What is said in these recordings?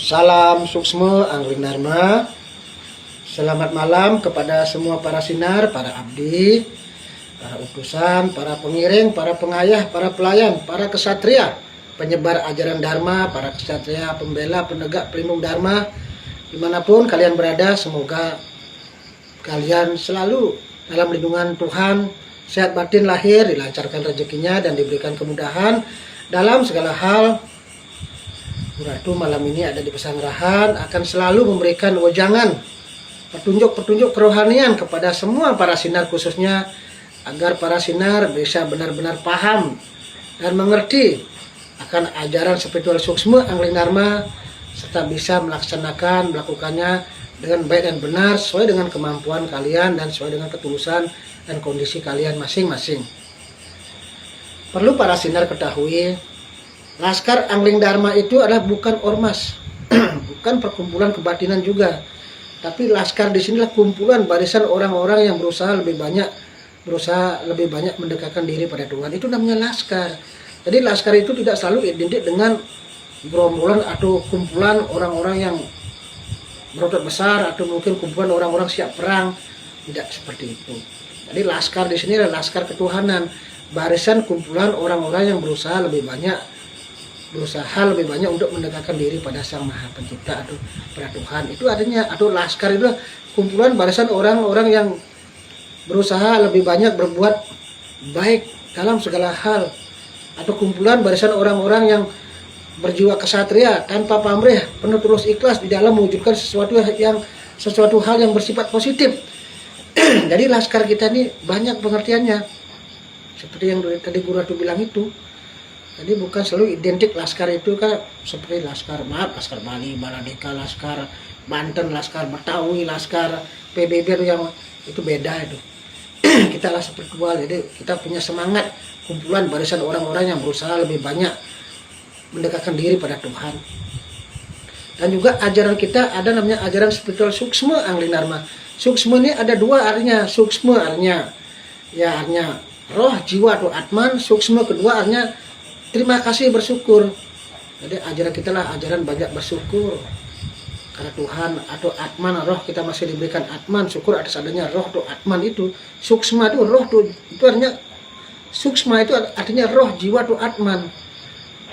Salam Suksma Angling Dharma. Selamat malam kepada semua para sinar, para abdi, para utusan, para pengiring, para pengayah, para pelayan, para kesatria, penyebar ajaran Dharma, para kesatria, pembela, penegak, pelindung Dharma. Dimanapun kalian berada, semoga kalian selalu dalam lindungan Tuhan, sehat batin lahir, dilancarkan rezekinya, dan diberikan kemudahan dalam segala hal. Ratu malam ini ada di Pesanggerahan akan selalu memberikan wejangan, petunjuk-petunjuk kerohanian kepada semua para sinar, khususnya agar para sinar bisa benar-benar paham dan mengerti akan ajaran spiritual Suksma Angling Dharma, serta bisa melakukannya dengan baik dan benar sesuai dengan kemampuan kalian dan sesuai dengan ketulusan dan kondisi kalian masing-masing. Perlu para sinar ketahui, Laskar Angling Dharma itu adalah bukan ormas, bukan perkumpulan kebatinan juga, tapi laskar di sinilah kumpulan barisan orang-orang yang berusaha lebih banyak mendekatkan diri pada Tuhan. Itu namanya laskar. Jadi laskar itu tidak selalu identik dengan gerombolan atau kumpulan orang-orang yang berotot besar atau mungkin kumpulan orang-orang siap perang. Tidak seperti itu. Jadi laskar di sini adalah laskar ketuhanan, barisan kumpulan orang-orang yang berusaha lebih banyak untuk mendekatkan diri pada Sang Maha Pencipta atau pada Tuhan. Itu adanya, atau laskar itu kumpulan barisan orang-orang yang berusaha lebih banyak berbuat baik dalam segala hal, atau kumpulan barisan orang-orang yang berjiwa kesatria tanpa pamrih, penuh tulus ikhlas di dalam mewujudkan sesuatu hal yang bersifat positif. Jadi laskar kita ini banyak pengertiannya, seperti yang tadi Guru Ratu bilang itu. Jadi bukan selalu identik laskar itu kan seperti laskar Bali, Baladeka, laskar Banten, laskar Betawi, laskar PBB itu beda itu. Kita lah spiritual, jadi kita punya semangat kumpulan barisan orang-orang yang berusaha lebih banyak mendekatkan diri pada Tuhan. Dan juga ajaran kita ada namanya ajaran spiritual Suksma Angling Dharma. Suksma ini ada dua artinya. Suksma artinya roh, jiwa atau atman. Suksma kedua artinya terima kasih, bersyukur. Jadi ajaran kita lah ajaran banyak bersyukur karena Tuhan atau atman, roh kita masih diberikan atman, syukur atas adanya roh atau atman itu. Suksma itu roh itu artinya, suksma itu artinya roh, jiwa atau atman.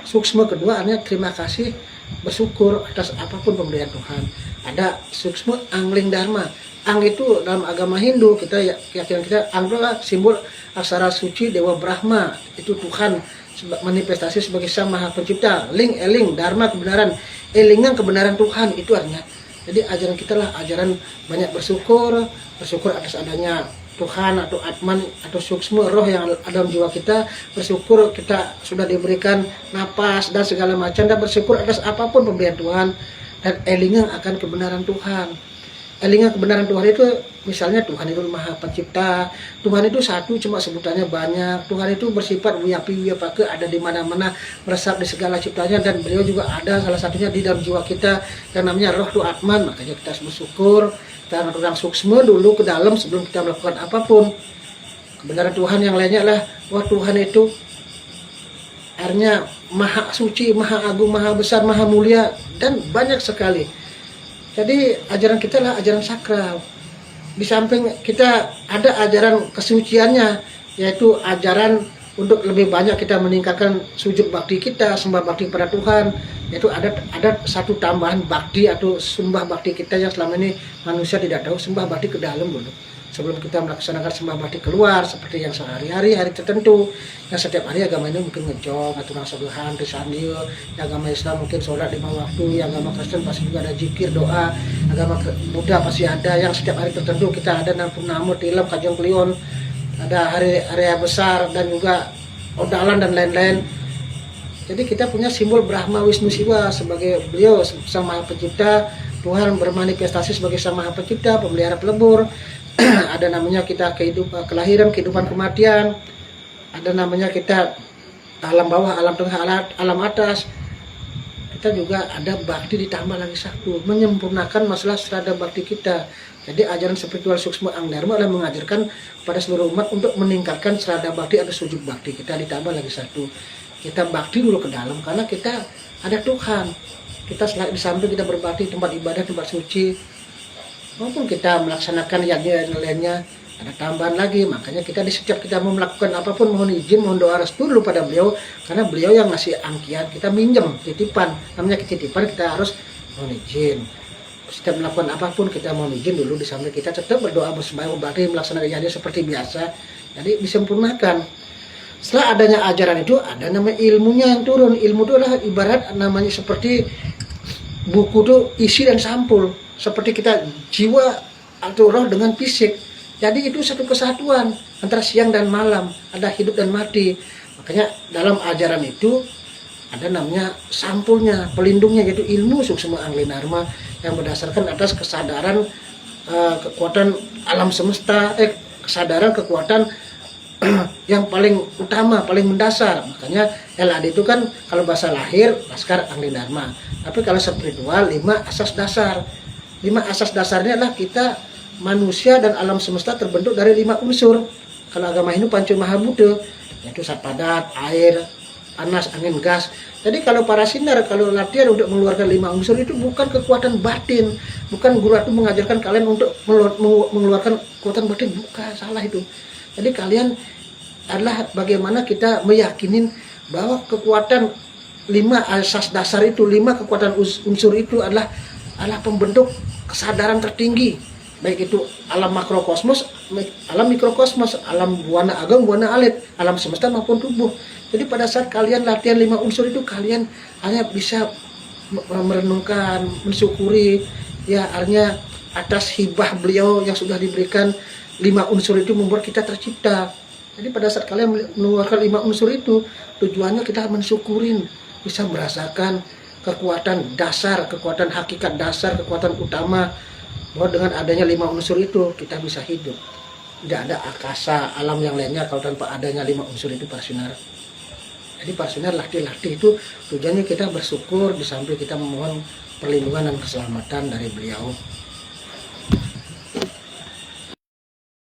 Suksma kedua artinya terima kasih, bersyukur atas apapun pemberian Tuhan. Ada Suksma Angling Dharma. Ang itu dalam agama Hindu, keyakinan kita ang adalah simbol aksara suci Dewa Brahma, itu Tuhan manifestasi sebagai Sang Maha Pencipta. Ling, eling, dharma kebenaran, elingan kebenaran Tuhan, itu artinya. Jadi ajaran kita lah ajaran banyak bersyukur atas adanya Tuhan atau atman atau suksma roh yang ada dalam jiwa kita. Bersyukur kita sudah diberikan napas dan segala macam, dan bersyukur atas apapun pemberian Tuhan, dan elingan akan kebenaran Tuhan. Elingan kebenaran Tuhan itu misalnya Tuhan itu Maha Pencipta, Tuhan itu satu cuma sebutannya banyak, Tuhan itu bersifat wiyapake, ada di mana-mana, meresap di segala ciptanya, dan beliau juga ada salah satunya di dalam jiwa kita yang namanya roh tu atman. Makanya kita harus bersyukur dan orang suksma dulu ke dalam sebelum kita melakukan apapun. Kebenaran Tuhan yang lainnya adalah wah Tuhan itu artinya maha suci, maha agung, maha besar, maha mulia, dan banyak sekali. Jadi ajaran kita lah ajaran sakral. Di samping kita ada ajaran kesuciannya, yaitu ajaran untuk lebih banyak kita meningkatkan sujud bakti kita, sembah bakti pada Tuhan. Yaitu ada satu tambahan bakti atau sembah bakti kita yang selama ini manusia tidak tahu, sembah bakti ke dalam dulu. Sebelum kita melaksanakan sembah bakti keluar, seperti yang sehari-hari, hari tertentu, yang setiap hari agama ini mungkin ngejong, aturan sogehan, risandil, agama Islam mungkin sholat 5 waktu, yang agama Kristen pasti juga ada zikir, doa, agama Buddha pasti ada, yang setiap hari tertentu kita ada dan purnama, tilap, kajong klion, ada hari besar, dan juga odalan dan lain-lain. Jadi kita punya simbol Brahma Wisnu Siwa sebagai beliau Sang Maha Pencipta. Tuhan bermanifestasi sebagai Sang Maha Pencipta, pemelihara pelebur. Ada namanya kita kelahiran, kehidupan, kematian. Ada namanya kita alam bawah, alam tengah, alam atas. Kita juga ada bakti ditambah lagi satu, menyempurnakan masalah serada bakti kita. Jadi ajaran spiritual Suksma Angling Dharma adalah mengajarkan pada seluruh umat untuk meningkatkan serada bakti atau sujud bakti kita, ditambah lagi satu. Kita bakti dulu ke dalam karena kita ada Tuhan. kita di samping kita berbakti tempat ibadah, tempat suci, maupun kita melaksanakan yang lainnya, ada tambahan lagi. Makanya kita di setiap kita mau melakukan apapun mohon izin, mohon doa restu dulu pada beliau, karena beliau yang ngasih angkian, kita minjem titipan, namanya titipan, kita harus mohon izin. Setiap melakukan apapun kita mohon izin dulu, di samping kita tetap berdoa, bersembahyang, berbakti, melaksanakan ibadah seperti biasa, jadi disempurnakan. Setelah adanya ajaran itu, ada namanya ilmunya yang turun. Ilmu itu adalah ibarat namanya seperti buku itu isi dan sampul, seperti kita jiwa atau roh dengan fisik. Jadi itu satu kesatuan antara siang dan malam, ada hidup dan mati. Makanya dalam ajaran itu ada namanya sampulnya, pelindungnya, yaitu ilmu suksma Angli Dharma yang berdasarkan atas kesadaran kekuatan alam semesta, kesadaran kekuatan yang paling utama, paling mendasar. Makanya LAD itu kan kalau bahasa lahir Laskar Angli Dharma. Tapi kalau spiritual 5 asas dasar. 5 asas dasarnya adalah kita manusia dan alam semesta terbentuk dari 5 unsur. Kalau agama Hindu Panca Mahabhuta, yaitu sapadat, air, panas, angin, gas. Jadi kalau para sinar, kalau latihan untuk mengeluarkan 5 unsur itu bukan kekuatan batin, bukan guru itu mengajarkan kalian untuk mengeluarkan kekuatan batin, bukan, salah itu. Jadi kalian adalah bagaimana kita meyakinin bahwa kekuatan 5 asas dasar itu, 5 kekuatan unsur itu adalah pembentuk kesadaran tertinggi, baik itu alam makrokosmos, alam mikrokosmos, alam buana ageng, buana alit, alam semesta maupun tubuh. Jadi pada saat kalian latihan 5 unsur itu, kalian hanya bisa merenungkan, mensyukuri, ya artinya atas hibah beliau yang sudah diberikan 5 unsur itu membuat kita tercipta. Jadi pada saat kalian mengeluarkan 5 unsur itu, tujuannya kita mensyukurin, bisa merasakan kekuatan dasar, kekuatan hakikat dasar, kekuatan utama, bahwa dengan adanya 5 unsur itu kita bisa hidup. Tidak ada akasa, alam yang lainnya kalau tanpa adanya 5 unsur itu, para sinar. Jadi para sinar latih-latih itu tujuannya kita bersyukur, di samping kita memohon perlindungan dan keselamatan dari beliau.